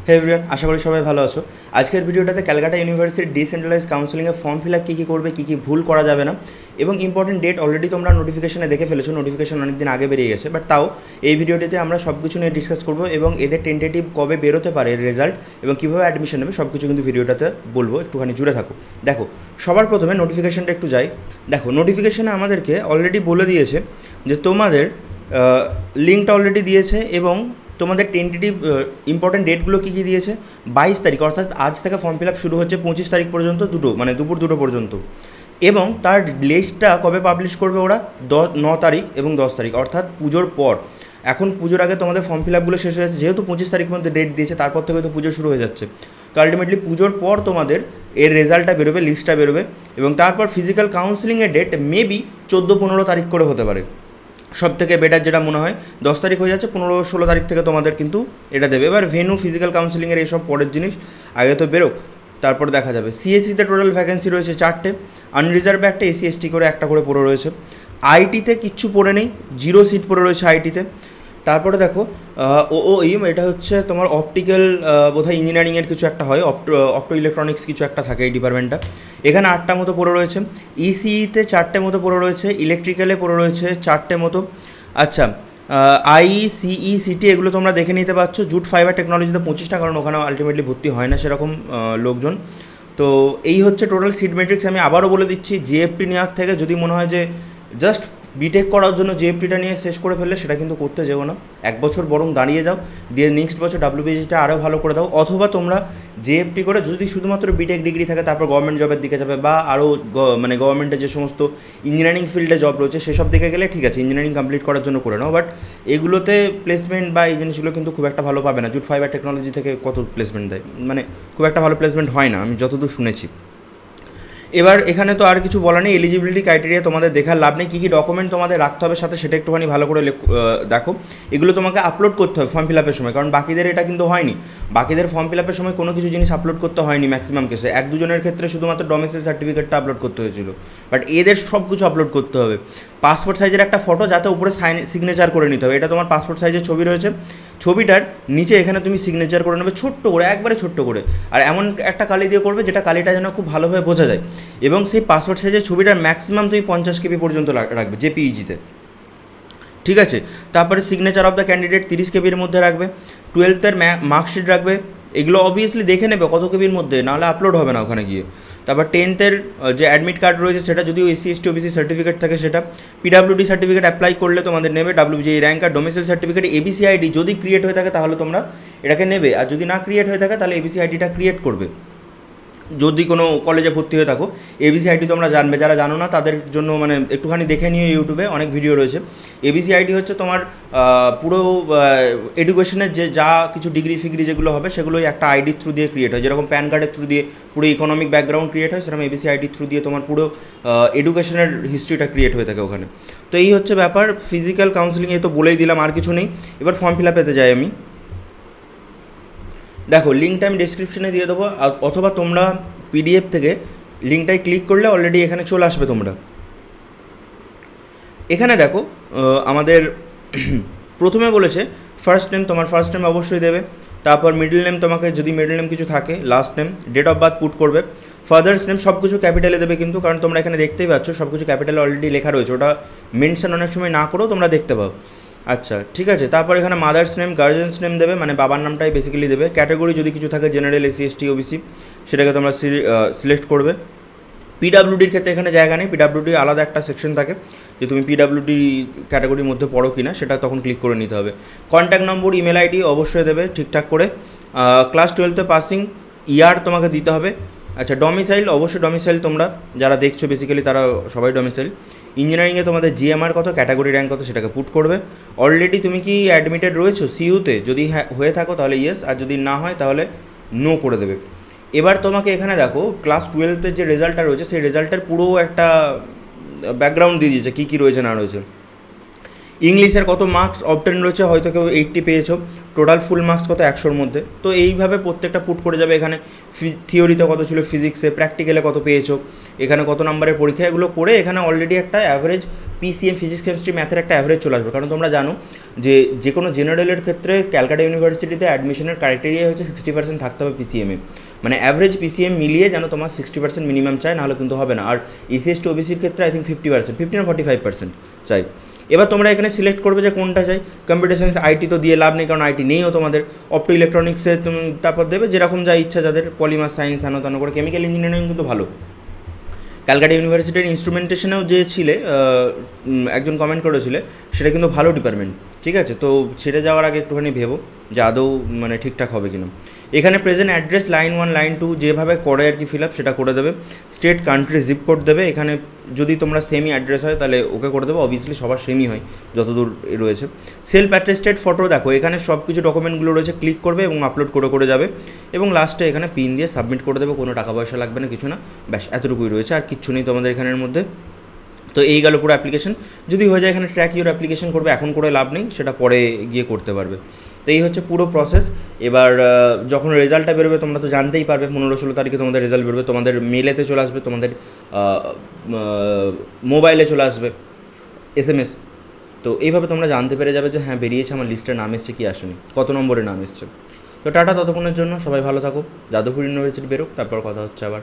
হে everyone, আশা করি সবাই ভালো আছো। আজকের ভিডিওটাতে ক্যালকাটা ইউনিভার্সিটির ডিসেন্ট্রালাইজ কাউন্সেলিংয়ে ফর্ম ফিল আপ কী করবে, কী ভুল করা যাবে না এবং ইম্পর্টেন্ট ডেট অলরেডি তোমরা নোটিফিকেশনে দেখে ফেলেছো। নোটিফিকেশন অনেকদিন আগে বেরিয়ে গেছে, বাট তাও এই ভিডিওটিতে আমরা সব কিছু নিয়ে ডিসকাস করবো এবং এদের টেন্টেটিভ কবে বেরোতে পারে রেজাল্ট এবং কীভাবে অ্যাডমিশন নেবে সব কিছু কিন্তু ভিডিওটাতে বলবো। একটুখানি জুড়ে থাকো। দেখো, সবার প্রথমে নোটিফিকেশনটা একটু যাই। দেখো, নোটিফিকেশনে আমাদেরকে অলরেডি বলে দিয়েছে যে তোমাদের লিঙ্কটা অলরেডি দিয়েছে এবং তোমাদের টেন্টেটিভ ইম্পর্টেন্ট ডেটগুলো কী দিয়েছে। 22 তারিখ, অর্থাৎ আজ থেকে ফর্ম ফিল আপ শুরু হচ্ছে 25 তারিখ পর্যন্ত, দুপুর 2টো পর্যন্ত। এবং তার লিস্টটা কবে পাবলিশ করবে ওরা, 9 তারিখ এবং 10 তারিখ, অর্থাৎ পুজোর পর। এখন পুজোর আগে তোমাদের ফর্ম ফিল আপগুলো শেষ হয়ে যাচ্ছে, যেহেতু 25 তারিখ মধ্যে ডেট দিয়েছে, তারপর থেকে তো পুজো শুরু হয়ে যাচ্ছে। তো আলটিমেটলি পুজোর পর তোমাদের এর রেজাল্টটা বেরোবে, লিস্টটা বেরোবে এবং তারপর ফিজিক্যাল কাউন্সিলিংয়ের ডেট মেবি 14-15 তারিখ করে হতে পারে। সব থেকে বেটার যেটা মনে হয়, 10 তারিখ হয়ে যাচ্ছে, 15-16 তারিখ থেকে তোমাদের কিন্তু এটা দেবে। এবার ভেন্যু, ফিজিক্যাল কাউন্সিলিংয়ের এইসব পরের জিনিস, আগে তো বেরোক, তারপর দেখা যাবে। সিএসসিতে টোটাল ভ্যাকেন্সি রয়েছে 4টে, আনরিজার্ভে একটা, এসসি এসটি করে একটা করে পড়ে রয়েছে। আইটিতে কিচ্ছু পড়ে নেই, 0 সিট পড়ে রয়েছে আইটিতে। তারপরে দেখো ওইম, এটা হচ্ছে তোমার অপটিক্যাল বোধহয় ইঞ্জিনিয়ারিংয়ের কিছু একটা হয়, অপটো ইলেকট্রনিক্স কিছু একটা থাকে এই ডিপার্টমেন্টটা। এখানে 8টা মতো পড়ে রয়েছে। ইসিইতে 4টে মতো পড়ে রয়েছে, ইলেকট্রিক্যালে পড়ে রয়েছে 4টে মতো। আচ্ছা, আইসিই সিটি এগুলো তোমরা দেখে নিতে পারছো। জুট ফাইবার টেকনোলজিতে 25টা, কারণ ওখানে আলটিমেটলি ভর্তি হয় না সেরকম লোকজন। তো এই হচ্ছে টোটাল সিট ম্যাট্রিক্স। আমি আবারও বলে দিচ্ছি, জিএফটি নেওয়ার থেকে যদি মনে হয় যে জাস্ট বিটেক করার জন্য জিএফটিটা নিয়ে শেষ করে ফেললে, সেটা কিন্তু করতে যেও না। 1 বছর বরং দাঁড়িয়ে যাও, দিয়ে নেক্সট বছর ডাব্লিউবিএসিটা আরও ভালো করে দাও। অথবা তোমরা জিএফটি করে যদি শুধুমাত্র বিটেক ডিগ্রি থাকে, তারপর গভর্নমেন্ট জবের দিকে যাবে বা আরও মানে গভর্নমেন্টের যে সমস্ত ইঞ্জিনিয়ারিং ফিল্ডে জব রয়েছে সেসব দিকে গেলে ঠিক আছে, ইঞ্জিনিয়ারিং কমপ্লিট করার জন্য করে নাও। বাট এগুলোতে প্লেসমেন্ট বা এই জিনিসগুলো কিন্তু খুব একটা ভালো পাবে না। জুট ফাইবার টেকনোলজি থেকে কত প্লেসমেন্ট দেয়, মানে খুব একটা ভালো প্লেসমেন্ট হয় না, আমি যতদূর শুনেছি। এবার এখানে তো আর কিছু বলা নেই, এলিজিবিলিটি ক্রাইটেরিয়া তোমাদের দেখার লাভ নেই। কী কী ডকুমেন্ট তোমাদের রাখতে হবে সাথে, সেটা একটুখানি ভালো করে দেখো। এগুলো তোমাকে আপলোড করতে হবে ফর্ম ফিল আপের সময়, কারণ বাকিদের এটা কিন্তু হয়নি। বাকিদের ফর্ম ফিল আপের সময় কোনো কিছু জিনিস আপলোড করতে হয়নি ম্যাক্সিমাম কেসে। 1-2 জনের ক্ষেত্রে শুধুমাত্র ডোমিসাইল সার্টিফিকেটটা আপলোড করতে হয়েছিল, বাট এদের সব কিছু আপলোড করতে হবে। পাসপোর্ট সাইজের একটা ফটো, যাতে উপরে সিগনেচার করে নিতে হবে। এটা তোমার পাসপোর্ট সাইজের ছবি রয়েছে, ছবিটার নিচে এখানে তুমি সিগনেচার করে নেবে ছোট্ট করে, একবারে ছোট্ট করে। আর এমন একটা কালি দিয়ে করবে যেটা কালিটা যেন খুব ভালোভাবে বোঝা যায়। এবং সেই পাসপোর্ট সাইজের ছবিটার ম্যাক্সিমাম তুমি 50 কেবি পর্যন্ত রাখবে জেপিইজিতে, ঠিক আছে। তারপরে সিগনেচার অফ দ্য ক্যান্ডিডেট 30 কেবির মধ্যে রাখবে। 12th মার্কশিট রাখবে। এগুলো অবভিয়াসলি দেখে নেবে কত কেবির মধ্যে, নাহলে আপলোড হবে না ওখানে গিয়ে। তারপর 10th যে অ্যাডমিট কার্ড রয়েছে সেটা, যদি এসসি এসটি ওবিসি সার্টিফিকেট থাকে সেটা। পিডাব্লিউডি সার্টিফিকেট অ্যাপ্লাই করলে তোমাদের নেবে। ডাব্লিউবিএ র্যাঙ্ক আর ডোমিসাইল সার্টিফিকেট। এবিসি আইডি যদি ক্রিয়েট হয়ে থাকে তাহলে তোমরা এটাকে নেবে, আর যদি না ক্রিয়েট হয়ে থাকে তাহলে এবিসি আইডিটা ক্রিয়েট করবে। যদি কোনো কলেজে ভর্তি হয়ে থাকো, এবিসি আইডি তোমরা জানবে। যারা জানো না তাদের জন্য মানে একটুখানি দেখে নিও, ইউটিউবে অনেক ভিডিও রয়েছে। এবিসি আইডি হচ্ছে তোমার পুরো এডুকেশনের যে যা কিছু ডিগ্রি ফিগ্রি যেগুলো হবে সেগুলোই একটা আইডির থ্রু দিয়ে ক্রিয়েট হয়। যেরকম প্যান কার্ডের থ্রু দিয়ে পুরো ইকোনমিক ব্যাকগ্রাউন্ড ক্রিয়েট হয়, সেরকম এবিসি আইডির থ্রু দিয়ে তোমার পুরো এডুকেশনের হিস্ট্রিটা ক্রিয়েট হয়ে থাকে ওখানে। তো এই হচ্ছে ব্যাপার। ফিজিক্যাল কাউন্সিলিংয়ে তো বলেই দিলাম, আর কিছু নেই। এবার ফর্ম ফিল আপেতে যাই আমি। দেখো, লিঙ্কটা আমি ডেসক্রিপশনে দিয়ে দেবো, অথবা তোমরা পিডিএফ থেকে লিঙ্কটায় ক্লিক করলে অলরেডি এখানে চলে আসবে তোমরা। এখানে দেখো আমাদের প্রথমে বলেছে ফার্স্ট নেম, তোমার ফার্স্ট নেম অবশ্যই দেবে। তারপর মিডল নেম, তোমাকে যদি মিডল নেম কিছু থাকে, last name, date of birth put করবে। ফাদার্স নেম সব কিছু ক্যাপিটালে দেবে কিন্তু, কারণ তোমরা এখানে দেখতেই পাচ্ছ সব কিছু ক্যাপিটালে অলরেডি লেখা রয়েছে, ওটা মেনশন অনেক সময় না করেও তোমরা দেখতে পাও। আচ্ছা, ঠিক আছে। তারপর এখানে মাদার্স নেম, গার্জেন্স নেম দেবে, মানে বাবার নামটাই বেসিক্যালি দেবে। ক্যাটাগরি যদি কিছু থাকে, জেনারেল, এসসি এসটি ওবিসি, সেটাকে তোমরা সিলেক্ট করবে। পিডাব্লিউডির ক্ষেত্রে এখানে জায়গা নেই, পিডাব্লিউডি আলাদা একটা সেকশন থাকে যে তুমি পিডাব্লিউডি ক্যাটাগরির মধ্যে পড়ো কি না, সেটা তখন ক্লিক করে নিতে হবে। কন্ট্যাক্ট নম্বর, ইমেল আইডি অবশ্যই দেবে ঠিকঠাক করে। ক্লাস 12-এ পাসিং, ইয়ার তোমাকে দিতে হবে। আচ্ছা, ডমিসাইল অবশ্যই, ডমিসাইল তোমরা যারা দেখছো বেসিক্যালি তারা সবাই ডমিসাইল। ইঞ্জিনিয়ারিংয়ে তোমাদের জিএমআর কত, ক্যাটাগরি র্যাঙ্ক কত, সেটাকে পুট করবে। অলরেডি তুমি কি অ্যাডমিটেড রয়েছো সিইউতে, যদি হয়ে থাকো তাহলে ইয়েস, আর যদি না হয় তাহলে নো করে দেবে। এবার তোমাকে এখানে দেখো ক্লাস 12-এর যে রেজাল্টটা রয়েছে সেই রেজাল্টের পুরো একটা ব্যাকগ্রাউন্ড দিয়ে দিয়েছে, কী কী রয়েছে না রয়েছে। ইংলিশের কত মার্কস অবটেন রয়েছে, হয়তো কেউ 80 পেয়েছো, টোটাল ফুল মার্কস কত 100-র মধ্যে। তো এইভাবে প্রত্যেকটা পুট করে যাবে। এখানে থিওরিতে কত ছিল, ফিজিক্সে, প্র্যাকটিক্যালে কত পেয়েছো, এখানে কত নাম্বারের পরীক্ষা, এগুলো করে এখানে অলরেডি একটা অ্যাভারেজ পিসিএম ফিজিক্স কেমিস্ট্রি ম্যাথের একটা অ্যাভারেজ চলে আসবে। কারণ তোমরা জানো যে কোনো জেনারেলের ক্ষেত্রে ক্যালকাটা ইউনিভার্সিটিতে অ্যাডমিশনের ক্রাইটেরিয়া হচ্ছে 60% থাকতে হবে পিসিএমে, মানে অ্যাভারেজ পিসিএম মিলিয়ে যেন তোমার 60% মিনিমাম চাই, নাহলে কিন্তু হবে না। আর এসসি/এসটি ওবিসির ক্ষেত্রে আই থিঙ্ক 50%, 50 না 45% চাই। এবার তোমরা এখানে সিলেক্ট করবে যে কোনটা চাই। কম্পিউটার সায়েন্স, আইটি তো দিয়ে লাভ নেই, কারণ আইটি নেইও তোমাদের। অপটো ইলেকট্রনিক্সে তুমি তারপর দেবে যেরকম যা ইচ্ছা যাদের, পলিমার সায়েন্স হেন তেন করে। কেমিক্যাল ইঞ্জিনিয়ারিং কিন্তু ভালো। ক্যালকাটা ইউনিভার্সিটির ইনস্ট্রুমেন্টেশনেও যে ছিলে একজন কমেন্ট করেছিলে, সেটা কিন্তু ভালো ডিপার্টমেন্ট, ঠিক আছে। তো ছেড়ে যাওয়ার আগে একটুখানি ভেবো যে আদৌ মানে ঠিকঠাক হবে কিনা। এখানে প্রেজেন্ট অ্যাড্রেস, লাইন 1 লাইন 2 যেভাবে করে আর কি ফিল আপ, সেটা করে দেবে। স্টেট, কান্ট্রি, জিপ কোড দেবে। এখানে যদি তোমরা সেমই অ্যাড্রেস হয় তাহলে ওকে করে দেবো, অবভিয়াসলি সবার সেমই হয় যতদূর রয়েছে। সেলফ অ্যাটেস্টেড ফটো, দেখো এখানে সব কিছু ডকুমেন্টগুলো রয়েছে, ক্লিক করবে এবং আপলোড করে যাবে, এবং লাস্টে এখানে পিন দিয়ে সাবমিট করে দেবে। কোনো টাকা পয়সা লাগবে না, কিছু না, ব্যাস এতটুকুই রয়েছে, আর কিচ্ছু নেই তোমাদের এখানের মধ্যে। তো এই গেল পুরো অ্যাপ্লিকেশন। যদি হয়ে যায় এখানে ট্র্যাক ইউর অ্যাপ্লিকেশন করবে, এখন করে লাভ নেই, সেটা পরে গিয়ে করতে পারবে। তো এই হচ্ছে পুরো প্রসেস। এবার যখন রেজাল্টটা বেরোবে তোমরা তো জানতেই পারবে, 15-16 তারিখে তোমাদের রেজাল্ট বেরোবে, তোমাদের মেলেতে চলে আসবে, তোমাদের মোবাইলে চলে আসবে SMS। তো এইভাবে তোমরা জানতে পেরে যাবে যে হ্যাঁ বেরিয়েছে, আমার লিস্টে নাম এসছে কি আসেনি, কত নম্বরে নাম এসছে। তো টাটা, ততক্ষণের জন্য সবাই ভালো থাকো। যাদবপুর ইউনিভার্সিটি বেরোক, তারপর কথা হচ্ছে আবার।